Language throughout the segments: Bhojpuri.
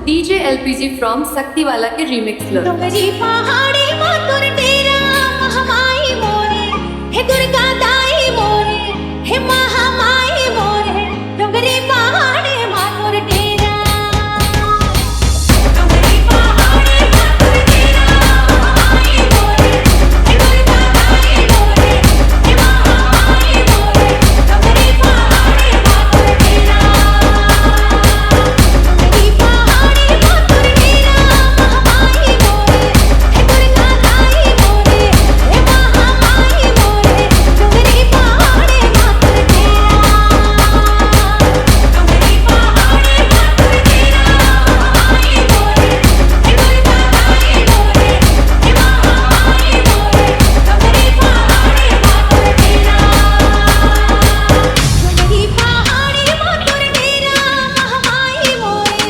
DJ LPG from Saktiwala के remix लो। डोंगरी पहाड़ी मातुर तेरा महामाई मोरे, हे दुर्गा दाई मोरे, हे महामाई मोरे, डोंगरी पहाड़ी मातुर तेरा। डोंगरी पहाड़ी मातुर तेरा महामाई मोरे, हे दुर्गा दाई मोरे, हे महामाई मोरे, डोंगरी पहाड़ी मातुर तेरा। डोंगरी पहाड़ी मातुर तेरा महामाई मोरे, हे दुर्गा दाई मोरे, हे महामाई मोरे, डोंगरी पहाड़ी मातुर तेरा। डोंगरी पहाड़ी मातुर तेरा महामाई मोरे, हे दुर्गा दाई मोरे, हे महामाई मोरे, डोंगरी पहाड़ी मातुर तेरा। डोंगरी पहाड़ी मातुर तेरा महामाई मोरे,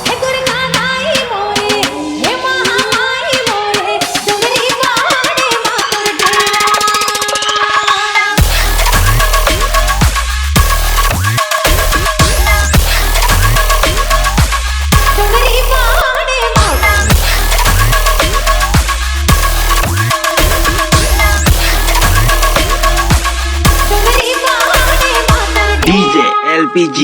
हे दुर्गा दाई मोरे, हे महामाई मोरे, डोंगरी पहाड़ी मातुर तेरा। डोंगरी पहाड़ी मातुर डोंगरी पहाड़ी मातुर DJ LPG